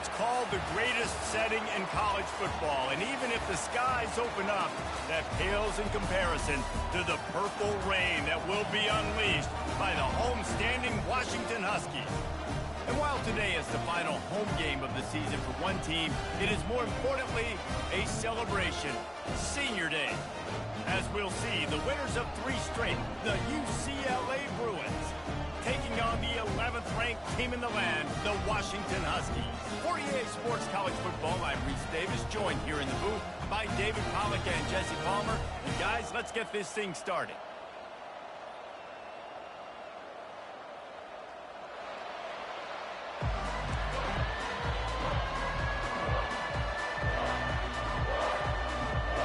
It's called the greatest setting in college football, and even if the skies open up, that pales in comparison to the purple rain that will be unleashed by the homestanding Washington Huskies. And while today is the final home game of the season for one team, it is more importantly a celebration, Senior Day. As we'll see, the winners of 3 straight, the UCLA Bruins, taking on the 11th ranked team in the land, the Washington Huskies. For EA Sports College Football, I'm Reese Davis, joined here in the booth by David Pollack and Jesse Palmer. And guys, let's get this thing started.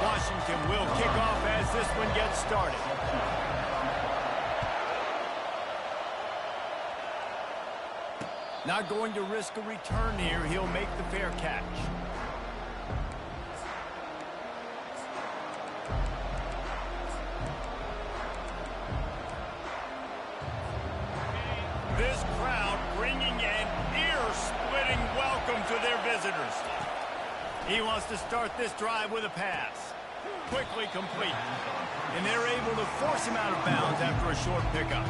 Washington will kick off as this one gets started. Not going to risk a return here. He'll make the fair catch. This crowd bringing an ear-splitting welcome to their visitors. He wants to start this drive with a pass. Quickly complete. And they're able to force him out of bounds after a short pickup.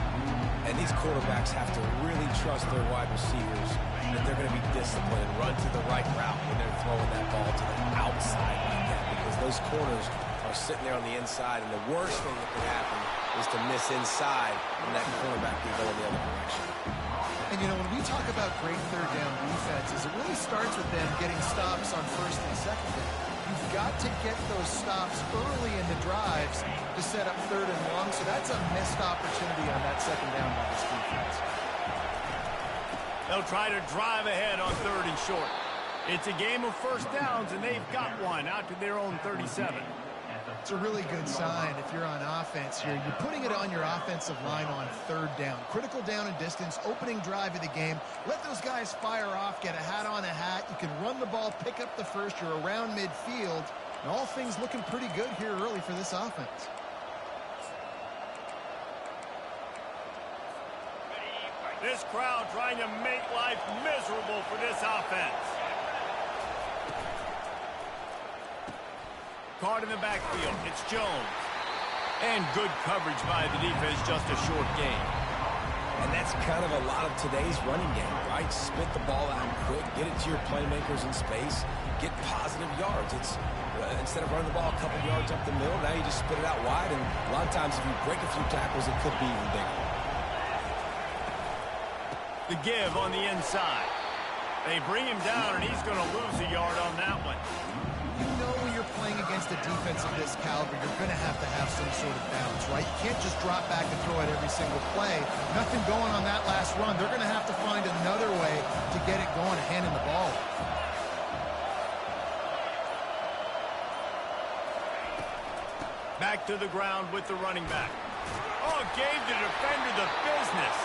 And these quarterbacks have to really trust their wide receivers that they're going to be disciplined and run to the right route when they're throwing that ball to the outside like that, because those corners are sitting there on the inside, and the worst thing that could happen is to miss inside and that cornerback can go in the other direction. And, you know, when we talk about great third down defenses, it really starts with them getting stops on first and second down. You've got to get those stops early in the drives to set up third and long, so that's a missed opportunity on that second down by this defense. They'll try to drive ahead on third and short. It's a game of first downs, and they've got one out to their own 37. It's a really good sign if you're on offense here. You're putting it on your offensive line on third down. Critical down and distance, opening drive of the game. Let those guys fire off, get a hat on a hat. You can run the ball, pick up the first. You're around midfield. And all things looking pretty good here early for this offense. This crowd trying to make life miserable for this offense. Caught in the backfield, it's Jones. And good coverage by the defense, just a short gain. And that's kind of a lot of today's running game, right? Spit the ball out quick, get it to your playmakers in space, get positive yards. It's instead of running the ball a couple yards up the middle, now you just spit it out wide, and a lot of times if you break a few tackles, it could be even bigger. The give on the inside. They bring him down, and he's going to lose a yard on that one. You know when you're playing against a defense of this caliber, you're going to have some sort of balance, right? You can't just drop back and throw it every single play. Nothing going on that last run. They're going to have to find another way to get it going, handing the ball. Back to the ground with the running back. Oh, gave the defender the business.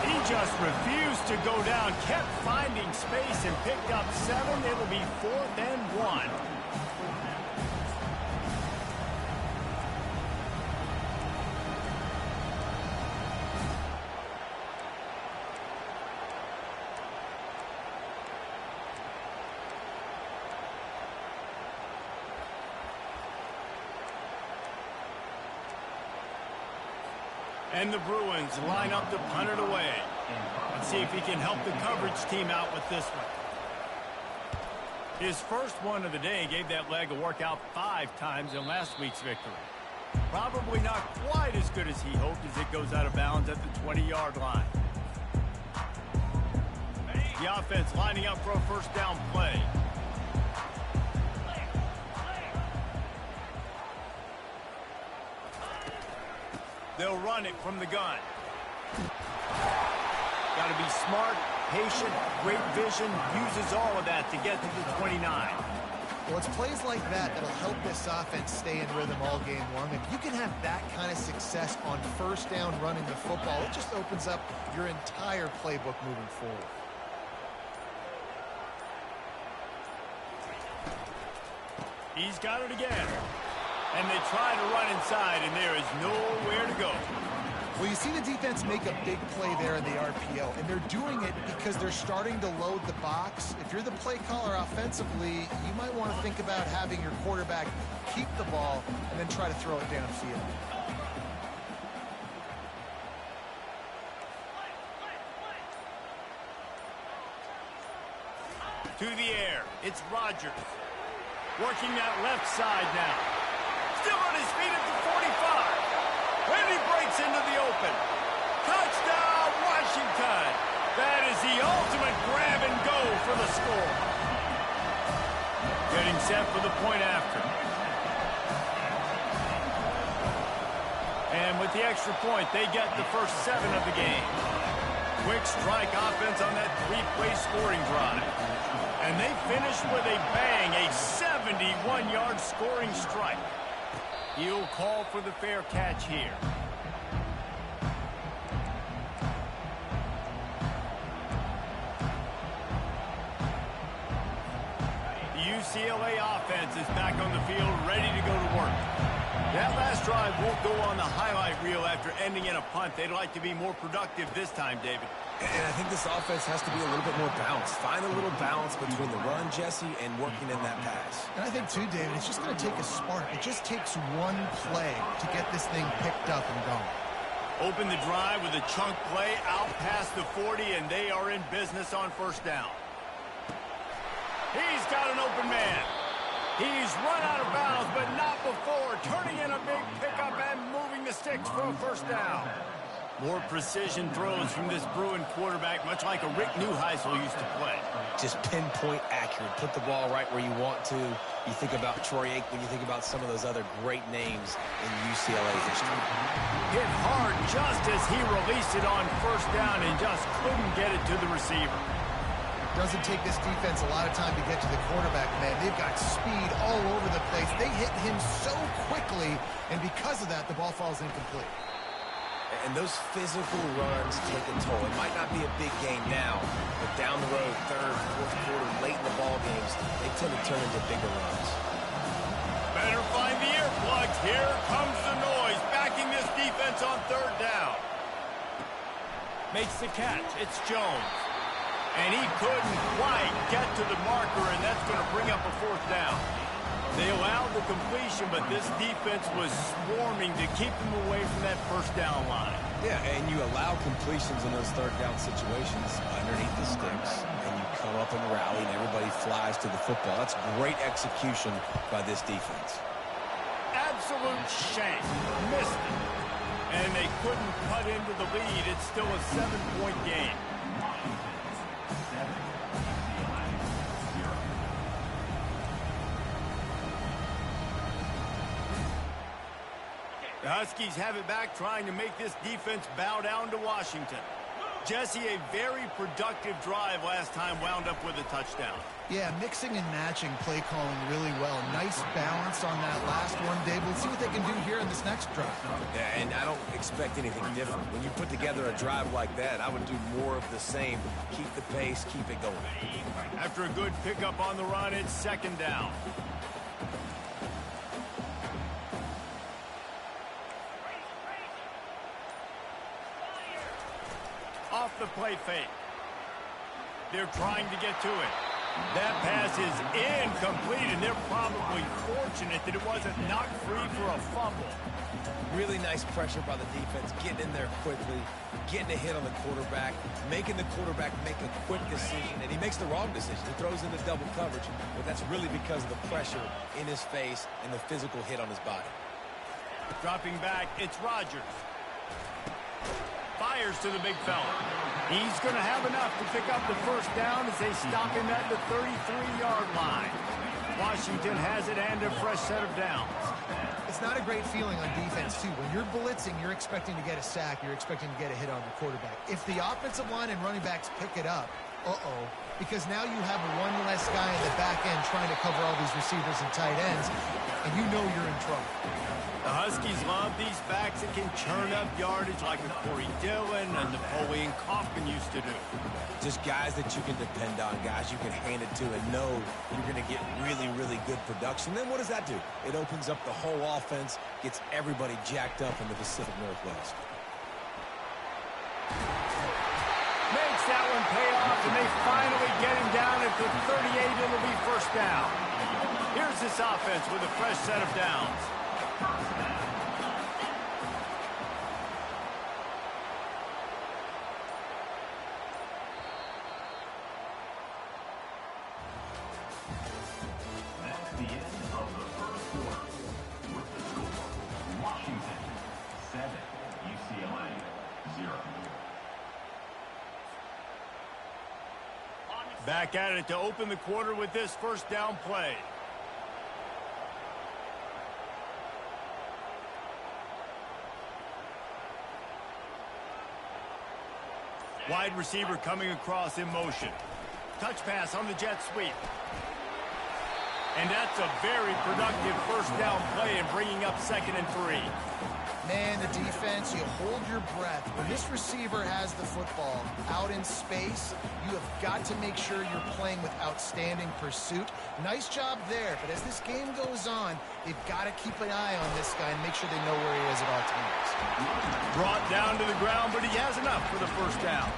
He just refused to go down, kept finding space, and picked up 7. It'll be 4th and 1. And the Bruins line up to punt it away. Let's see if he can help the coverage team out with this one. His first one of the day gave that leg a workout 5 times in last week's victory. Probably not quite as good as he hoped as it goes out of bounds at the 20-yard line. The offense lining up for a first down play. They'll run it from the gun. Got to be smart, patient, great vision, uses all of that to get to the 29. Well, it's plays like that that'll help this offense stay in rhythm all game long. If you can have that kind of success on first down running the football, it just opens up your entire playbook moving forward. He's got it again. And they try to run inside, and there is nowhere to go. Well, you see the defense make a big play there in the RPO, and they're doing it because they're starting to load the box. If you're the play caller offensively, you might want to think about having your quarterback keep the ball and then try to throw it downfield. To the air, it's Rodgers. Working that left side now. Still on his feet at the 45. And he breaks into the open. Touchdown, Washington. That is the ultimate grab and go for the score. Getting set for the point after. And with the extra point, they get the first 7 of the game. Quick strike offense on that 3-play scoring drive. And they finish with a bang, a 71-yard scoring strike. He'll call for the fair catch here. The UCLA offense is back on the field, ready to go to work. That last drive won't go on the highlight reel after ending in a punt. They'd like to be more productive this time, David. And I think this offense has to be a little bit more balanced. Find a little balance between the run, Jesse, and working in that pass. And I think, too, David, it's just going to take a spark. It just takes one play to get this thing picked up and going. Open the drive with a chunk play out past the 40, and they are in business on first down. He's got an open man. He's run out of bounds, but not before turning in a big pickup and moving the sticks for a first down. More precision throws from this Bruin quarterback, much like a Rick Neuheisel used to play. Just pinpoint accurate. Put the ball right where you want to. You think about Troy Aikman, you think about some of those other great names in UCLA history. Hit hard just as he released it on first down and just couldn't get it to the receiver. Doesn't take this defense a lot of time to get to the quarterback, man. They've got speed all over the place. They hit him so quickly, and because of that, the ball falls incomplete. And those physical runs take a toll. It might not be a big game now, but down the road, third, fourth quarter, late in the ball games, they tend to turn into bigger runs. Better find the earplugs. Here comes the noise, backing this defense on third down. Makes the catch. It's Jones. And he couldn't quite get to the marker, and that's going to bring up a fourth down. They allowed the completion, but this defense was swarming to keep them away from that first down line. Yeah, and you allow completions in those third down situations underneath the sticks, and you come up and rally, and everybody flies to the football. That's great execution by this defense. Absolute shame. Missed it. And they couldn't cut into the lead. It's still a 7-point game. The Huskies have it back, trying to make this defense bow down to Washington. Jesse, a very productive drive last time, wound up with a touchdown. Yeah, mixing and matching play calling really well. Nice balance on that last one, Dave. Let's see what they can do here in this next drive. Yeah, and I don't expect anything different. When you put together a drive like that, I would do more of the same. Keep the pace, keep it going. After a good pickup on the run, it's second down. Off the play fake. They're trying to get to it. That pass is incomplete, and they're probably fortunate that it wasn't knocked free for a fumble. Really nice pressure by the defense, getting in there quickly, getting a hit on the quarterback, making the quarterback make a quick decision, and he makes the wrong decision. He throws into double coverage, but that's really because of the pressure in his face and the physical hit on his body. Dropping back, it's Rodgers. Fires to the big fella. He's going to have enough to pick up the first down as they stop him at the 33-yard line. Washington has it and a fresh set of downs. It's not a great feeling on defense, too. When you're blitzing, you're expecting to get a sack. You're expecting to get a hit on the quarterback. If the offensive line and running backs pick it up, because now you have one less guy in the back end trying to cover all these receivers and tight ends, and you know you're in trouble. The Huskies love these backs that can churn up yardage like a Corey Dillon and Napoleon Kaufman used to do. Just guys that you can depend on, guys you can hand it to and know you're going to get really, really good production. Then what does that do? It opens up the whole offense, gets everybody jacked up in the Pacific Northwest. Makes that one pay off, and they finally get him down at the 38. It'll be first down. Here's this offense with a fresh set of downs. That's the end of the first quarter. With the score, Washington 7, UCLA 0. Back at it to open the quarter with this first down play. Wide receiver coming across in motion. Touch pass on the jet sweep. And that's a very productive first down play and bringing up 2nd and 3. Man, the defense, you hold your breath. When this receiver has the football out in space, you have got to make sure you're playing with outstanding pursuit. Nice job there, but as this game goes on, they've got to keep an eye on this guy and make sure they know where he is at all times. Brought down to the ground, but he has enough for the first down.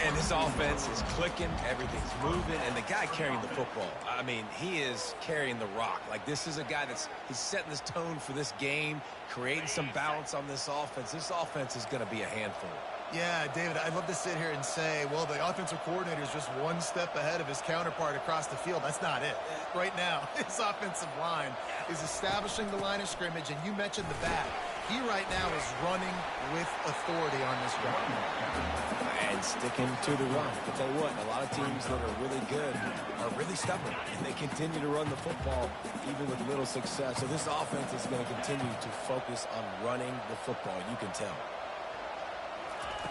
And this offense is clicking, everything's moving, and the guy carrying the football, I mean, he is carrying the rock. Like, this is a guy he's setting this tone for this game, creating some balance on this offense. This offense is going to be a handful. Yeah, David, I'd love to sit here and say, well, the offensive coordinator is just one step ahead of his counterpart across the field. That's not it. Right now, his offensive line is establishing the line of scrimmage, and you mentioned the back. He right now is running with authority on this run. And sticking to the run. I'll tell you what, a lot of teams that are really good are really stubborn, and they continue to run the football even with little success. So this offense is going to continue to focus on running the football. You can tell.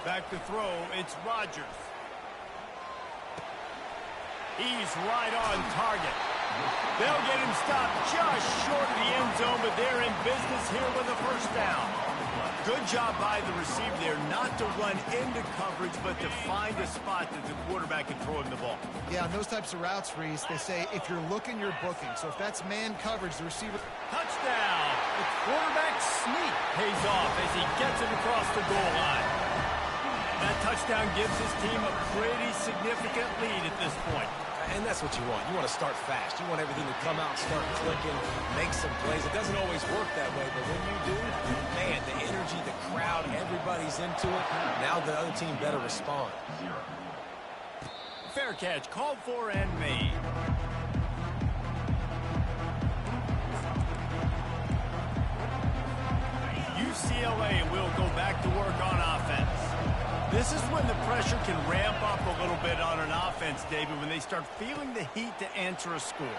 Back to throw, it's Rodgers. He's right on target. They'll get him stopped just short of the end zone, but they're in business here with a first down. Good job by the receiver there not to run into coverage, but to find a spot that the quarterback can throw him the ball. Yeah, on those types of routes, Reese, they say if you're looking, you're booking. So if that's man coverage, the receiver... Touchdown! The quarterback sneak pays off as he gets it across the goal line. That touchdown gives his team a pretty significant lead at this point. And that's what you want. You want to start fast. You want everything to come out, start clicking, make some plays. It doesn't always work that way, but when you do, man, the energy, the crowd, everybody's into it. Now the other team better respond. Fair catch, called for and made. UCLA will go back to work on offense. This is when the pressure can ramp up a little bit on an offense, David, when they start feeling the heat to answer a score.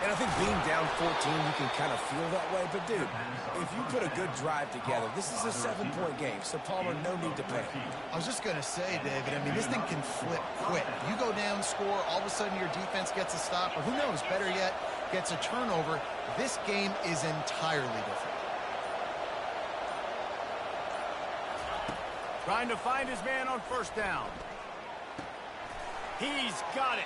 And I think being down 14, you can kind of feel that way. But, dude, if you put a good drive together, this is a 7-point game. So, Palmer, no need to panic. I was just going to say, David, I mean, this thing can flip quick. You go down, score, all of a sudden your defense gets a stop, or who knows, better yet, gets a turnover. This game is entirely different. Trying to find his man on first down. He's got it.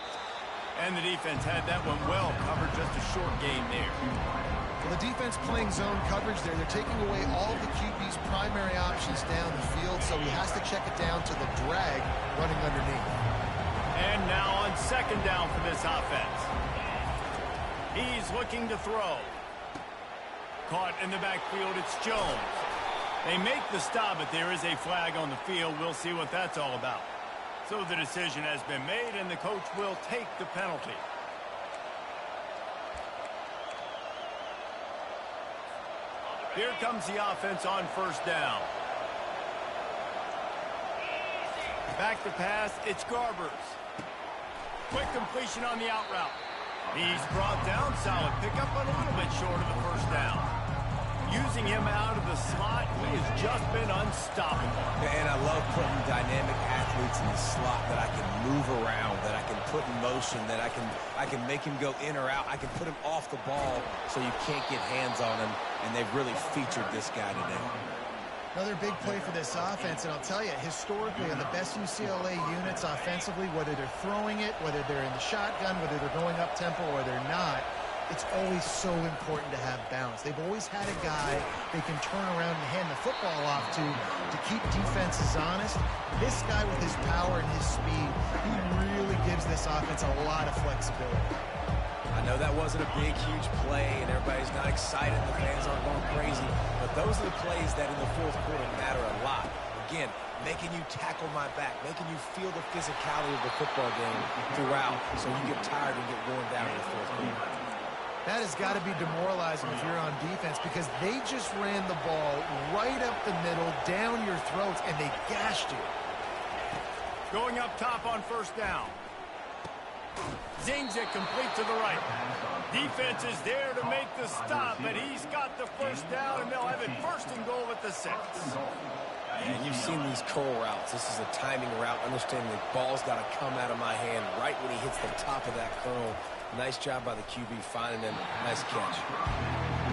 And the defense had that one well covered, just a short gain there. Well, the defense playing zone coverage there. They're taking away all the QB's primary options down the field, so he has to check it down to the drag running underneath. And now on second down for this offense. He's looking to throw. Caught in the backfield, it's Jones. They make the stop, but there is a flag on the field. We'll see what that's all about. So the decision has been made, and the coach will take the penalty. Here comes the offense on first down. Back to pass, it's Garbers. Quick completion on the out route. He's brought down, solid pickup, but a little bit short of the first down. Using him out of the slot, he has just been unstoppable. And I love putting dynamic athletes in the slot that I can move around, that I can put in motion, that I can make him go in or out. I can put him off the ball so you can't get hands on him, and they've really featured this guy today. Another big play for this offense, and I'll tell you, historically, in the best UCLA units offensively, whether they're throwing it, whether they're in the shotgun, whether they're going up tempo or they're not, it's always so important to have balance. They've always had a guy they can turn around and hand the football off to keep defenses honest. This guy with his power and his speed, he really gives this offense a lot of flexibility. I know that wasn't a big, huge play, and everybody's not excited. The fans aren't going crazy. But those are the plays that in the fourth quarter matter a lot. Again, making you tackle my back, making you feel the physicality of the football game throughout so you get tired and get worn down in the fourth quarter. That has got to be demoralizing if you're on defense because they just ran the ball right up the middle, down your throats, and they gashed you. Going up top on first down. Zings it complete to the right. Defense is there to make the stop, but he's got the first down, and they'll have it first and goal at the 6. And you've seen these curl routes. This is a timing route. Understanding the ball's got to come out of my hand right when he hits the top of that curl. Nice job by the QB finding him. Nice catch.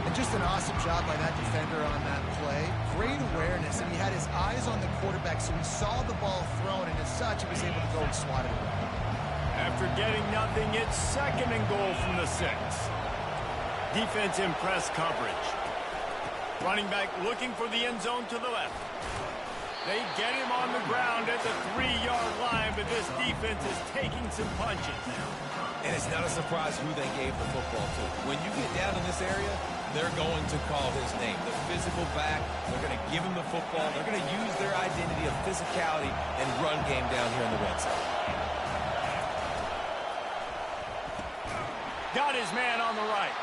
And just an awesome job by that defender on that play. Great awareness, and he had his eyes on the quarterback, so he saw the ball thrown, and as such, he was able to go and swat it away. After getting nothing, it's second and goal from the 6. Defense in press coverage. Running back looking for the end zone to the left. They get him on the ground at the 3-yard line, but this defense is taking some punches. And it's not a surprise who they gave the football to. When you get down in this area, they're going to call his name. The physical back, they're going to give him the football. They're going to use their identity of physicality and run game down here in the red zone. Got his man on the right.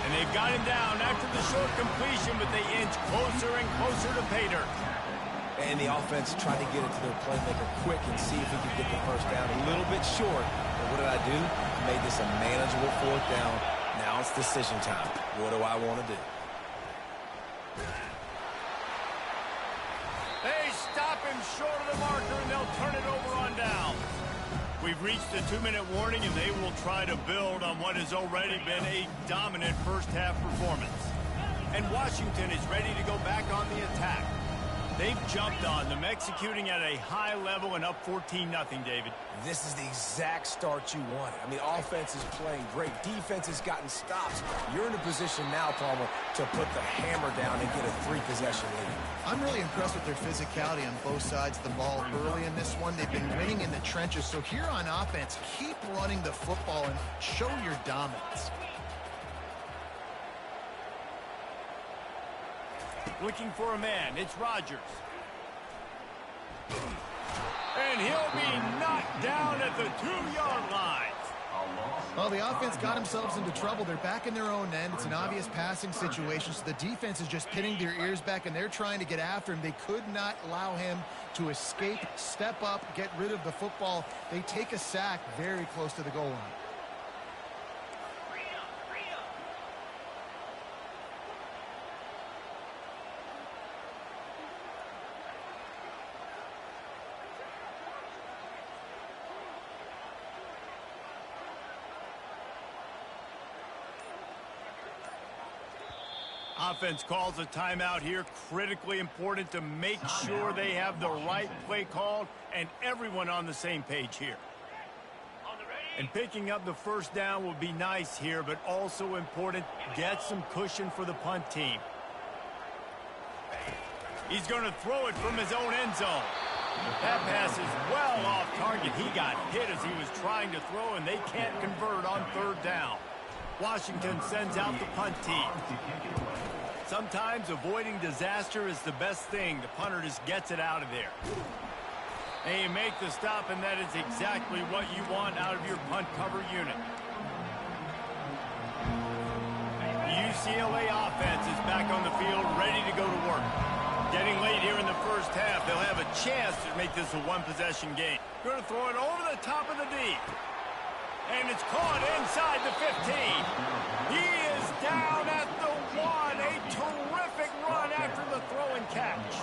And they've got him down after the short completion, but they inch closer and closer to pay dirt. And the offense tried to get it to their playmaker quick and see if he could get the first down. A little bit short. But what did I do? I made this a manageable fourth down. Now it's decision time. What do I want to do? They stop him short of the marker, and they'll turn it over on down. We've reached the 2-minute warning, and they will try to build on what has already been a dominant first-half performance. And Washington is ready to go back on the attack. They've jumped on them, executing at a high level and up 14-0, David. This is the exact start you wanted. I mean, offense is playing great. Defense has gotten stops. You're in a position now, Palmer, to put the hammer down and get a 3-possession lead. I'm really impressed with their physicality on both sides of the ball early in this one. They've been winning in the trenches. So here on offense, keep running the football and show your dominance. Looking for a man. It's Rodgers. And he'll be knocked down at the 2-yard line. Well, the offense got themselves into trouble. They're back in their own end. It's an obvious passing situation, so the defense is just pinning their ears back, and they're trying to get after him. They could not allow him to escape, step up, get rid of the football. They take a sack very close to the goal line. Offense calls a timeout here. Critically important to make sure they have the right play called and everyone on the same page here. And picking up the first down will be nice here, but also important, get some cushion for the punt team. He's going to throw it from his own end zone. That pass is well off target. He got hit as he was trying to throw, and they can't convert on third down. Washington sends out the punt team. Sometimes avoiding disaster is the best thing. The punter just gets it out of there. And you make the stop, and that is exactly what you want out of your punt cover unit. The UCLA offense is back on the field, ready to go to work. Getting late here in the first half, they'll have a chance to make this a one-possession game. Going to throw it over the top of the D. And it's caught inside the 15. He is down at the 1. A terrific run after the throw and catch.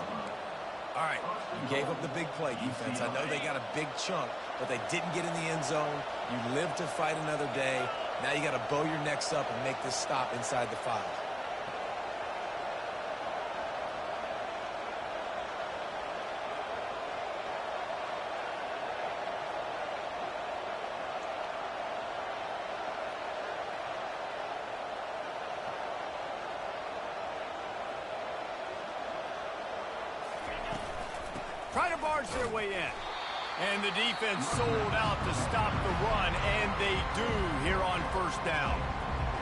All right, you gave up the big play, defense. I know they got a big chunk, but they didn't get in the end zone. You live to fight another day. Now you got to bow your necks up and make this stop inside the 5. try to barge their way in. And the defense sold out to stop the run, and they do here on first down.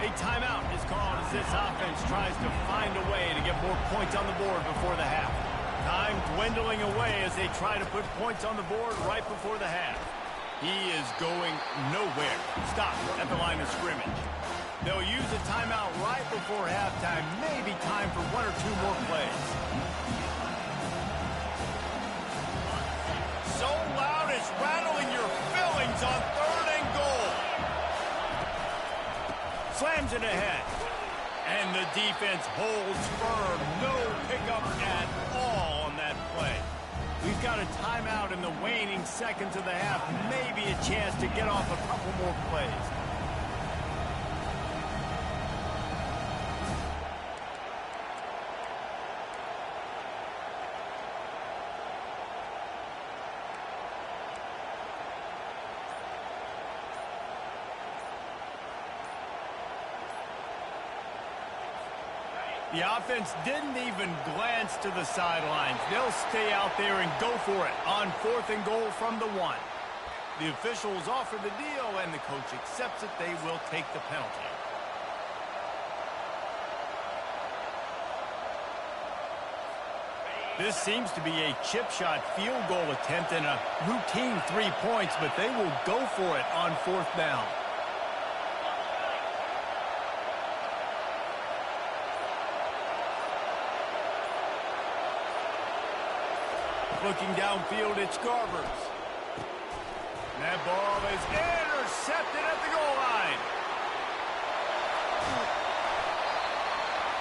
A timeout is called as this offense tries to find a way to get more points on the board before the half. Time dwindling away as they try to put points on the board right before the half. He is going nowhere. Stop at the line of scrimmage. They'll use a timeout right before halftime. Maybe time for one or two more plays. So loud it's rattling your fillings on 3rd and goal. Slams it ahead. And the defense holds firm. No pickup at all on that play. We've got a timeout in the waning seconds of the half. Maybe a chance to get off a couple more plays. The offense didn't even glance to the sidelines. They'll stay out there and go for it on 4th and goal from the 1. The officials offer the deal, and the coach accepts it. They will take the penalty. This seems to be a chip shot field goal attempt and a routine 3 points, but they will go for it on 4th down. Looking downfield, it's Garbers. And that ball is intercepted at the goal line.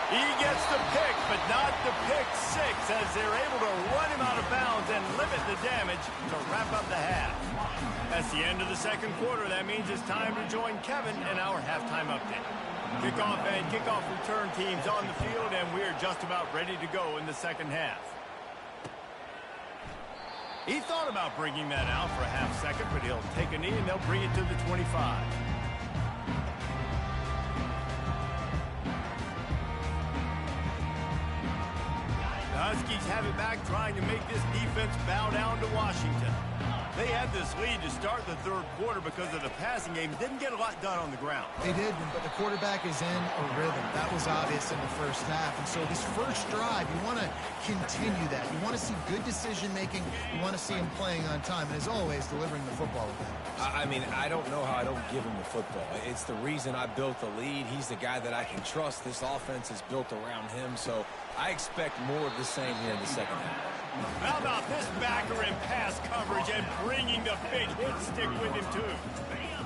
He gets the pick, but not the pick 6 as they're able to run him out of bounds and limit the damage to wrap up the half. That's the end of the 2nd quarter. That means it's time to join Kevin in our halftime update. Kickoff and kickoff return teams on the field, and we're just about ready to go in the 2nd half. He thought about bringing that out for a half second, but he'll take a knee and they'll bring it to the 25. The Huskies have it back, trying to make this defense bow down to Washington. They had this lead to start the 3rd quarter because of the passing game. Didn't get a lot done on the ground. They did, but the quarterback is in a rhythm. That was obvious in the first half. And so this first drive, you want to continue that. You want to see good decision-making. You want to see him playing on time. And as always, delivering the football with him. I mean, I don't know how I don't give him the football. It's the reason I built the lead. He's the guy that I can trust. This offense is built around him. So I expect more of the same here in the 2nd half. How about this backer in pass coverage and bringing the big hit stick with him, too?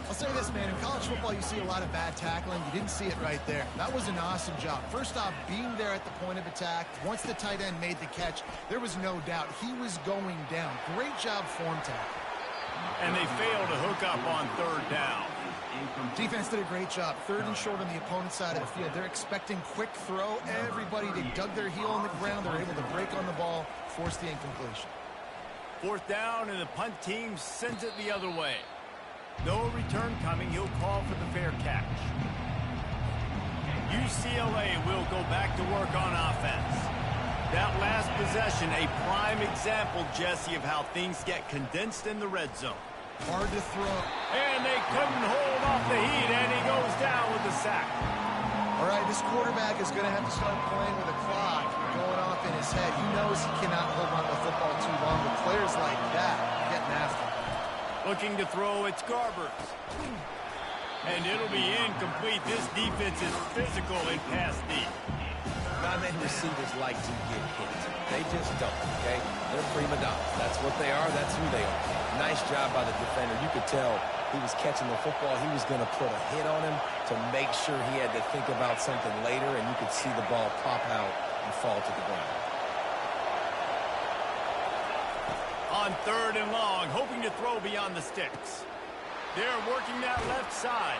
I'll say this, man. In college football, you see a lot of bad tackling. You didn't see it right there. That was an awesome job. First off, being there at the point of attack. Once the tight end made the catch, there was no doubt he was going down. Great job form tackle. And they failed to hook up on 3rd down. Defense did a great job. 3rd and short on the opponent's side of the field. They're expecting quick throw. Everybody dug their heel on the ground. They're able to break on the ball, force the incompletion. 4th down, and the punt team sends it the other way. No return coming. He'll call for the fair catch. UCLA will go back to work on offense. That last possession, a prime example, Jesse, of how things get condensed in the red zone. Hard to throw. And they couldn't hold off the heat, and he goes down with the sack. All right, this quarterback is going to have to start playing with a clock going off in his head. He knows he cannot hold on to the football too long, but players like that are getting after him. Looking to throw, it's Garbers. And it'll be incomplete. This defense is physical in pass deep. Not many receivers like to get hit. They just don't, okay? They're prima donnas. That's what they are. That's who they are. Nice job by the defender. You could tell he was catching the football. He was going to put a hit on him to make sure he had to think about something later, and you could see the ball pop out and fall to the ground. On 3rd and long, hoping to throw beyond the sticks. They're working that left side.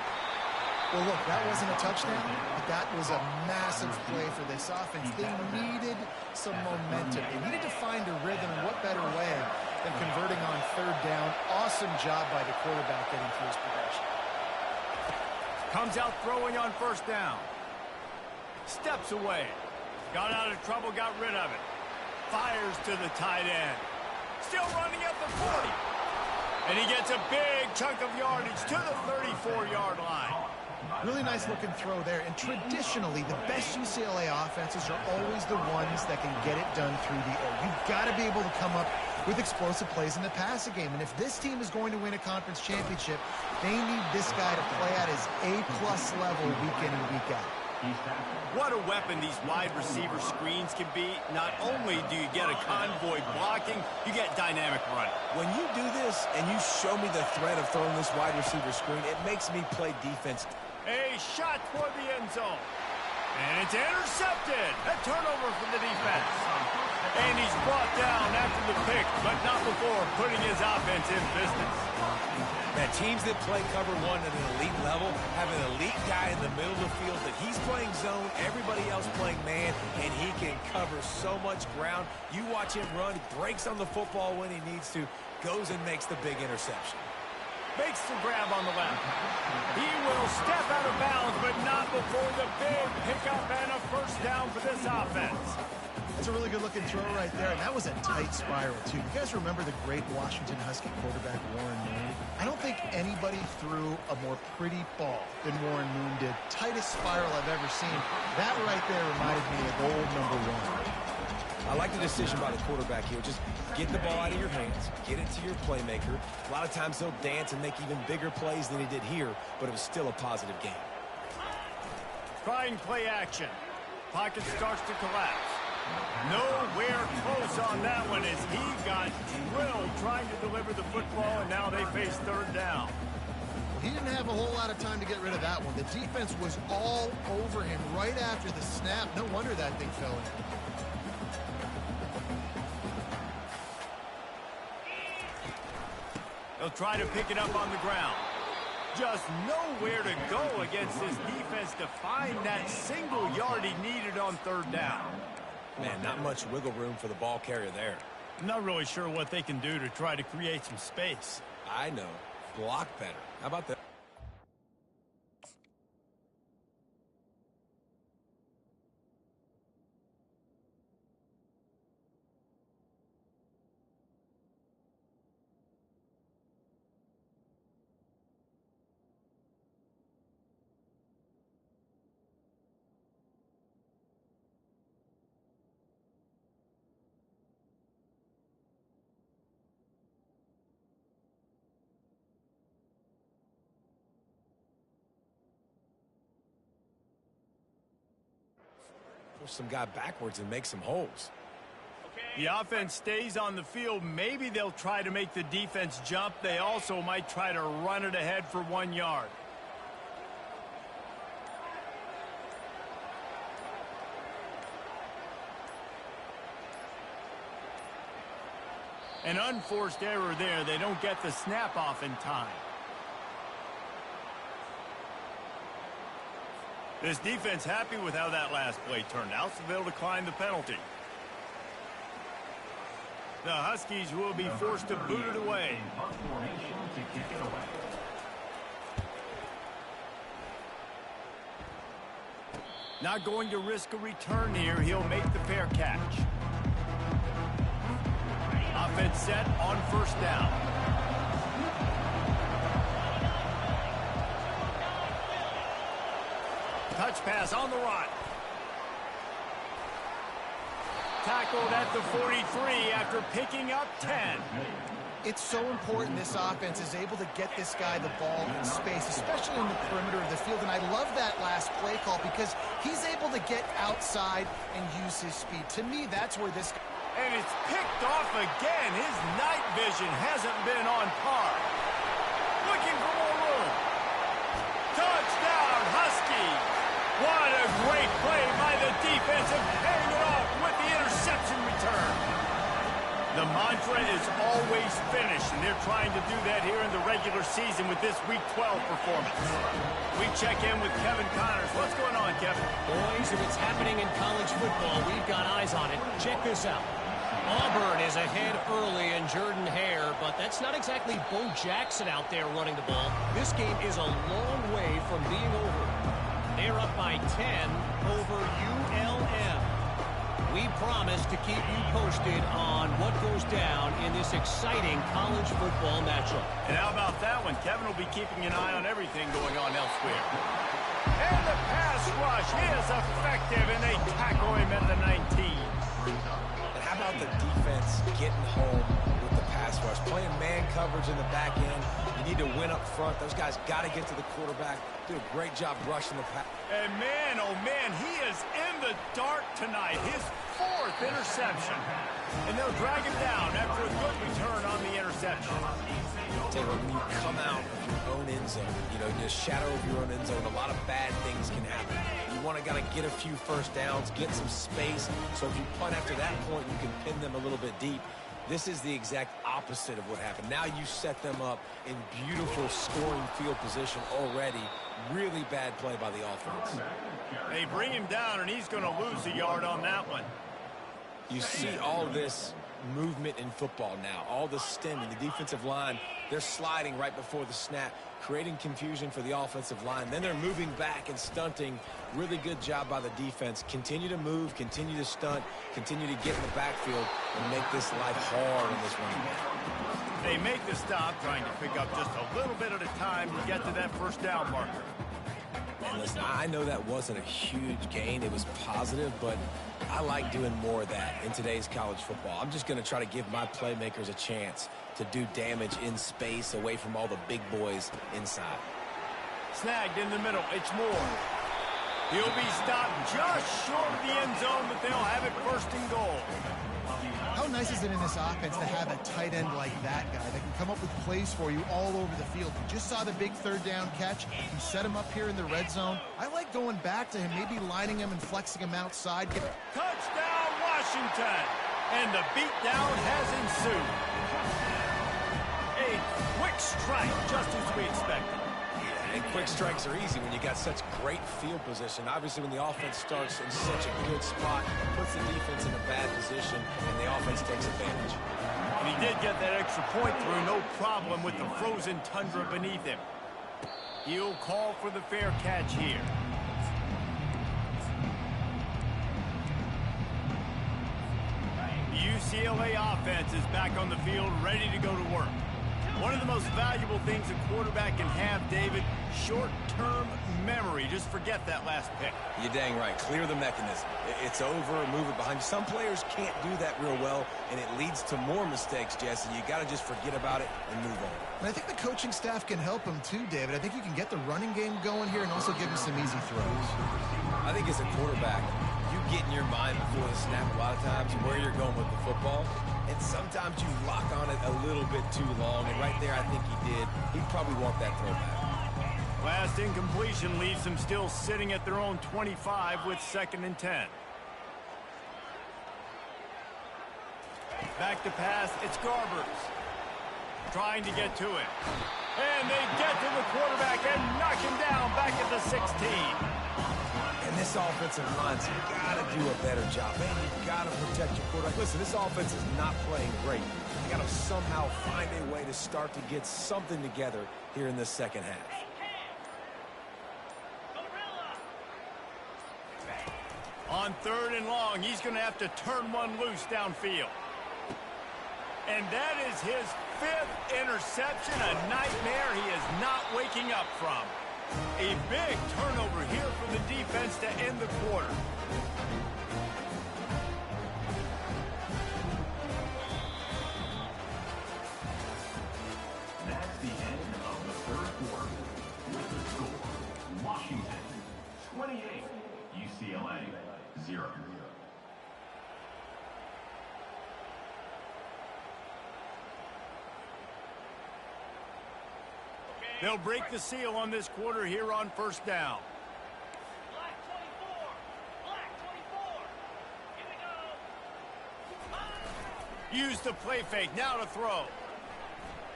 Well, look, that wasn't a touchdown, but that was a massive play for this offense. They needed some momentum. They needed to find a rhythm, and what better way than converting on 3rd down. Awesome job by the quarterback getting through his progression. Comes out throwing on 1st down. Steps away. Got out of trouble, got rid of it. Fires to the tight end. Still running at the 40. And he gets a big chunk of yardage to the 34-yard line. Really nice looking throw there. And traditionally, the best UCLA offenses are always the ones that can get it done through the air. You've got to be able to come up with explosive plays in the passing game. And if this team is going to win a conference championship, they need this guy to play at his A-plus level week in and week out. What a weapon these wide receiver screens can be. Not only do you get a convoy blocking, you get dynamic running. When you do this and you show me the threat of throwing this wide receiver screen, it makes me play defense. A shot toward the end zone. And it's intercepted. A turnover for the defense. And he's brought down after the pick, but not before putting his offense in business. Now, teams that play cover one at an elite level have an elite guy in the middle of the field that he's playing zone, everybody else playing man, and he can cover so much ground. You watch him run, he breaks on the football when he needs to, goes and makes the big interception. Makes the grab on the left. He will step out of bounds, but not before the big pickup and a first down for this offense. That's a really good-looking throw right there, and that was a tight spiral, too. You guys remember the great Washington Husky quarterback Warren Moon? I don't think anybody threw a more pretty ball than Warren Moon did. Tightest spiral I've ever seen. That right there reminded me of old number 1. I like the decision by the quarterback here. Just get the ball out of your hands, get it to your playmaker. A lot of times they'll dance and make even bigger plays than he did here, but it was still a positive game. Trying play action. Pocket starts to collapse. Nowhere close on that one as he got drilled trying to deliver the football, and now they face third down. He didn't have a whole lot of time to get rid of that one. The defense was all over him right after the snap. No wonder that thing fell in. They'll try to pick it up on the ground. Just nowhere to go against this defense to find that single yard he needed on third down. Man, not much wiggle room for the ball carrier there. I'm not really sure what they can do to try to create some space. I know. Block better. How about that? Push some guy backwards and make some holes. The offense stays on the field. Maybe they'll try to make the defense jump. They also might try to run it ahead for 1 yard. An unforced error there. They don't get the snap off in time. This defense happy with how that last play turned out, so they'll decline the penalty. The Huskies will be forced to boot it away. Not going to risk a return here. He'll make the fair catch. Offense set on first down. Touch pass on the run. Tackled at the 43 after picking up 10. It's so important this offense is able to get this guy the ball in space, especially in the perimeter of the field. And I love that last play call because he's able to get outside and use his speed. To me, that's where this... And it's picked off again. His night vision hasn't been on par. Looking for more room. Touchdown, Huskies. What a great play by the defense of paying it off with the interception return. The mantra is always finish, and they're trying to do that here in the regular season with this Week 12 performance. We check in with Kevin Connors. What's going on, Kevin? Boys, if it's happening in college football, we've got eyes on it. Check this out. Auburn is ahead early in Jordan-Hare, but that's not exactly Bo Jackson out there running the ball. This game is a long way from being over. They're up by 10 over ULM. We promise to keep you posted on what goes down in this exciting college football matchup. And how about that one? Kevin will be keeping an eye on everything going on elsewhere. And the pass rush, he is effective, and they tackle him at the 19. And how about the defense getting home with the pass rush? Playing man coverage in the back end. You need to win up front. Those guys got to get to the quarterback. Do a great job rushing the pass. And man, oh man, he is in the dark tonight. His 4th interception. And they'll drag him down after a good return on the interception. Taylor, when you come out of your own end zone, the shadow of your own end zone, a lot of bad things can happen. You want to get a few first downs, get some space. So if you punt after that point, you can pin them a little bit deep. This is the exact opposite of what happened. Now you set them up in beautiful scoring field position already. Really bad play by the offense. They bring him down, and he's going to lose a yard on that one. You see all this movement in football now, all the stemming, the defensive line, they're sliding right before the snap, creating confusion for the offensive line. Then they're moving back and stunting. Really good job by the defense. Continue to move, continue to stunt, continue to get in the backfield and make this life hard in this running game. They make the stop, trying to pick up just a little bit at a time to get to that first down marker. And listen, I know that wasn't a huge gain. It was positive, but I like doing more of that in today's college football. I'm just going to try to give my playmakers a chance to do damage in space away from all the big boys inside. Snagged in the middle. It's Moore. He'll be stopped just short of the end zone, but they'll have it 1st and goal. How nice is it in this offense to have a tight end like that guy that can come up with plays for you all over the field? You just saw the big 3rd down catch. You set him up here in the red zone. I like going back to him, maybe lining him and flexing him outside. Touchdown, Washington! And the beatdown has ensued. A quick strike, just as we expected. And quick strikes are easy when you got such great field position. Obviously, when the offense starts in such a good spot, puts the defense in a bad position, and the offense takes advantage. And he did get that extra point through, no problem with the frozen tundra beneath him. He'll call for the fair catch here. The UCLA offense is back on the field, ready to go to work. One of the most valuable things a quarterback can have, David, short-term memory. Just forget that last pick. You're dang right. Clear the mechanism. It's over, move it behind you. Some players can't do that real well, and it leads to more mistakes, Jesse. You got to just forget about it and move on. And I think the coaching staff can help him too, David. I think you can get the running game going here and also give him some easy throws. I think as a quarterback, you get in your mind before the snap a lot of times where you're going with the football. And sometimes you lock on it a little bit too long, and right there I think he did. He'd probably want that throwback. Last incompletion leaves them still sitting at their own 25 with 2nd and 10. Back to pass, it's Garbers. Trying to get to it. And they get to the quarterback and knock him down back at the 16. And this offensive line's got to do a better job. Man, you've got to protect your quarterback. Listen, this offense is not playing great. You got to somehow find a way to start to get something together here in the second half. On 3rd and long, he's going to have to turn one loose downfield. And that is his 5th interception, a nightmare he is not waking up from. A big turnover here for the defense to end the quarter. That's the end of the 3rd quarter. With the score, Washington 28, UCLA 0. They'll break the seal on this quarter here on 1st down. Black 24. Black 24. Here we go. Use the play fake. Now to throw.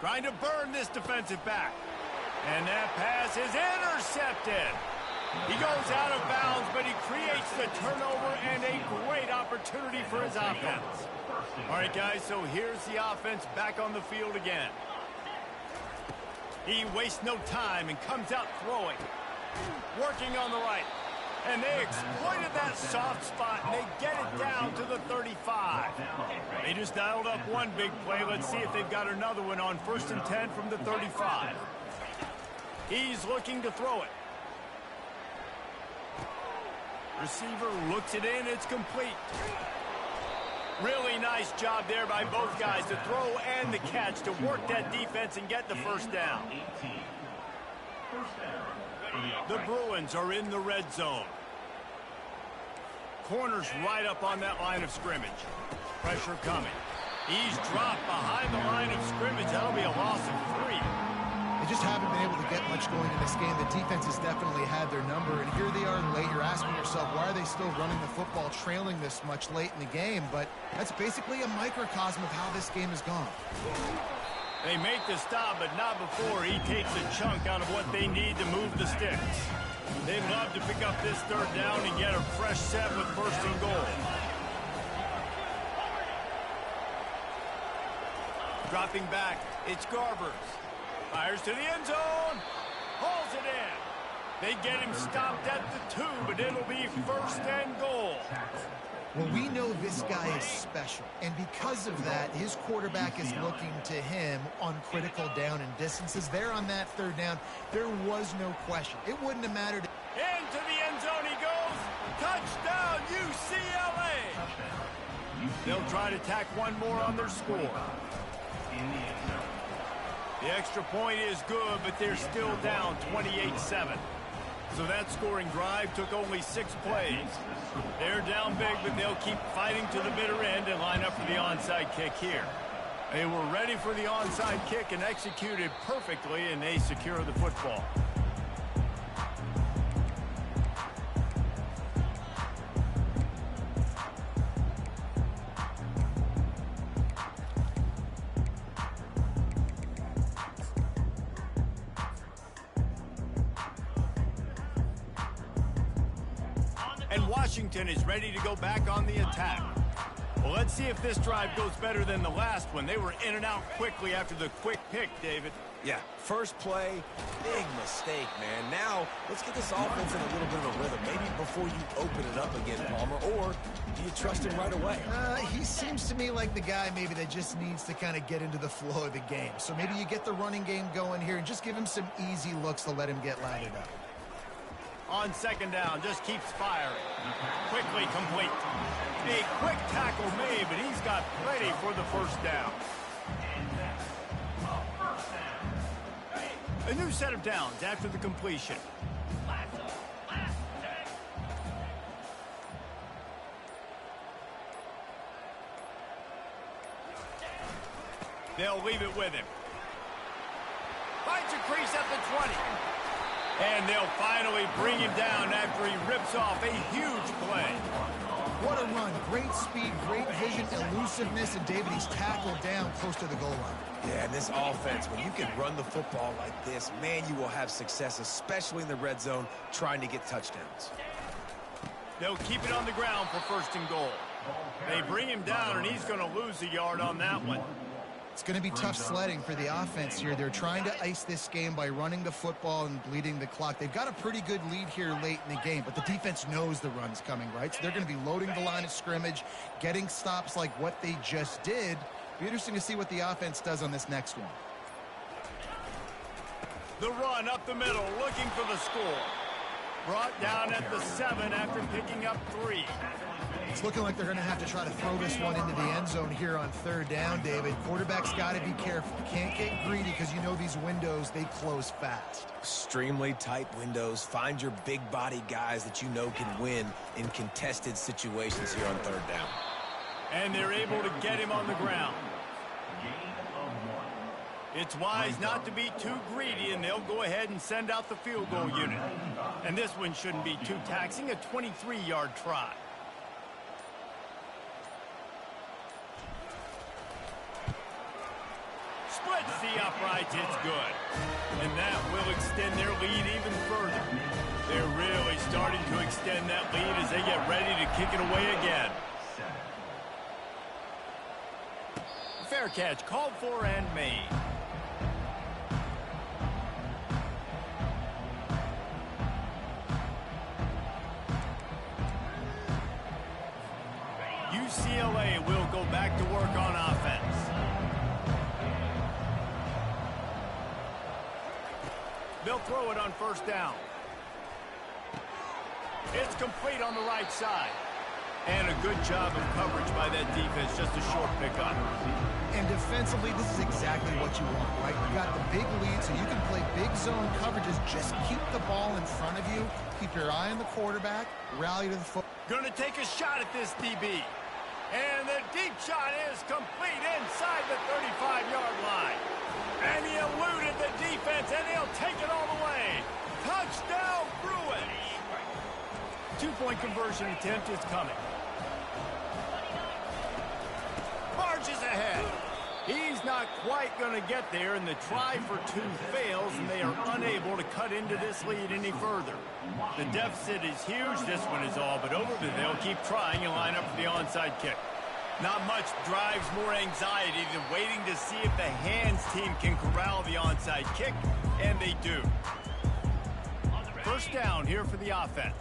Trying to burn this defensive back. And that pass is intercepted. He goes out of bounds, but he creates the turnover and a great opportunity for his offense. All right, guys, so here's the offense back on the field again. He wastes no time and comes out throwing. Working on the right. And they exploited that soft spot, and they get it down to the 35. They just dialed up one big play. Let's see if they've got another one on 1st and 10 from the 35. He's looking to throw it. Receiver looks it in. It's complete. Really nice job there by both guys to throw and the catch to work that defense and get the first down. The Bruins are in the red zone. Corners right up on that line of scrimmage. Pressure coming. He's dropped behind the line of scrimmage. That'll be a loss of 3. They just haven't been able to get much going in this game. The defense has definitely had their number, and here they are late. You're asking yourself, why are they still running the football, trailing this much late in the game? But that's basically a microcosm of how this game has gone. They make the stop, but not before he takes a chunk out of what they need to move the sticks. They'd love to pick up this 3rd down and get a fresh set with 1st and goal. Dropping back, it's Garbers. Fires to the end zone. Hauls it in. They get him stopped at the 2, but it'll be 1st and goal. Well, we know this guy is special, and because of that, his quarterback is looking to him on critical down and distances. There on that 3rd down, there was no question. It wouldn't have mattered. Into the end zone he goes. Touchdown, UCLA. They'll try to tack one more on their score. The extra point is good, but they're still down 28-7. So that scoring drive took only 6 plays. They're down big, but they'll keep fighting to the bitter end and line up for the onside kick here. They were ready for the onside kick and executed perfectly, and they secure the football. And Washington is ready to go back on the attack. Well, let's see if this drive goes better than the last one. They were in and out quickly after the quick pick, David. Yeah, first play, big mistake, man. Now, let's get this offense in a little bit of a rhythm. Maybe before you open it up again, Palmer, or do you trust him right away? He seems to me like the guy maybe that just needs to kind of get into the flow of the game. So maybe you get the running game going here and just give him some easy looks to let him get lathered up. On 2nd down, just keeps firing. Quickly complete. A quick tackle made, but he's got plenty for the 1st down. A new set of downs after the completion. They'll leave it with him. Finds a crease at the 20. And they'll finally bring him down after he rips off a huge play. What a run. Great speed, great vision, elusiveness, and David, he's tackled down close to the goal line. Yeah, and this offense, when you can run the football like this, man, you will have success, especially in the red zone, trying to get touchdowns. They'll keep it on the ground for 1st and goal. They bring him down, and he's going to lose a yard on that one. It's going to be tough sledding for the offense here. They're trying to ice this game by running the football and bleeding the clock. They've got a pretty good lead here late in the game, but the defense knows the run's coming, right? So they're going to be loading the line of scrimmage, getting stops like what they just did. Be interesting to see what the offense does on this next one. The run up the middle, looking for the score. Brought down at the 7 after picking up 3. It's looking like they're going to have to try to throw this one into the end zone here on 3rd down, David. Quarterback's got to be careful. Can't get greedy because you know these windows, they close fast. Extremely tight windows. Find your big body guys that you know can win in contested situations here on 3rd down. And they're able to get him on the ground. It's wise not to be too greedy, and they'll go ahead and send out the field goal unit. And this one shouldn't be too taxing, a 23-yard try. Splits the uprights, it's good. And that will extend their lead even further. They're really starting to extend that lead as they get ready to kick it away again. Fair catch, called for and made. UCLA will go back to work on offense. They'll throw it on first down. It's complete on the right side. And a good job of coverage by that defense, just a short pickup. And defensively, this is exactly what you want, right? You got the big lead, so you can play big zone coverages. Just keep the ball in front of you. Keep your eye on the quarterback. Rally to the foot. Going to take a shot at this DB. And the deep shot is complete inside the 35-yard line. And he eluded the defense, and he'll take it all the way. Touchdown, Bruins! Two-point conversion attempt is coming. Marches ahead. He's not quite going to get there, and the try for two fails, and they are unable to cut into this lead any further. The deficit is huge. This one is all but over, but they'll keep trying and line up for the onside kick. Not much drives more anxiety than waiting to see if the hands team can corral the onside kick, and they do. First down here for the offense.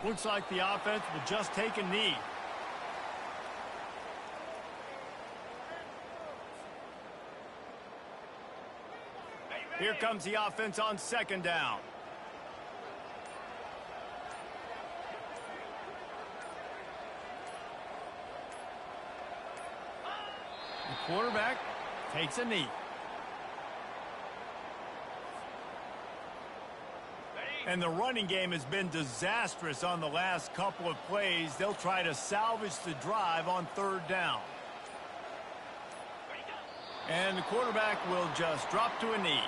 Looks like the offense will just take a knee. Here comes the offense on second down. The quarterback takes a knee. And the running game has been disastrous on the last couple of plays. They'll try to salvage the drive on third down. And the quarterback will just drop to a knee.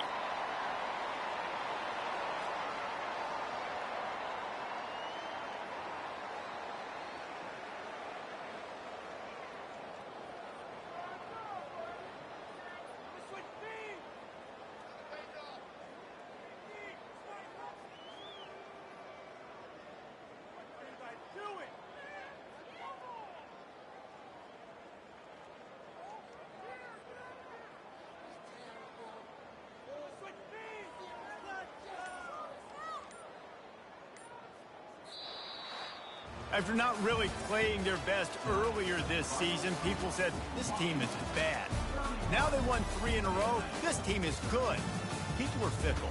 After not really playing their best earlier this season, people said, this team is bad. Now they won 3 in a row. This team is good. People were fickle.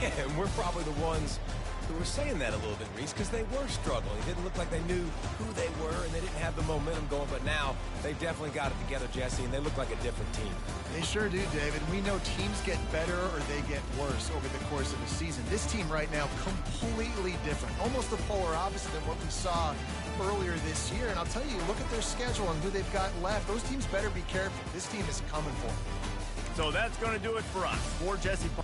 Yeah, and we're probably the ones who were saying that a little bit, Reese, because they were struggling. It didn't look like they knew who they were, and they didn't have the momentum going. But now they've definitely got it together, Jesse, and they look like a different team. They sure do, David. We know teams get better or they get worse over the course of a season. This team right now, completely different. Almost the polar opposite than what we saw earlier this year. And I'll tell you, look at their schedule and who they've got left. Those teams better be careful. This team is coming for them. So that's going to do it for us. For Jesse Parker.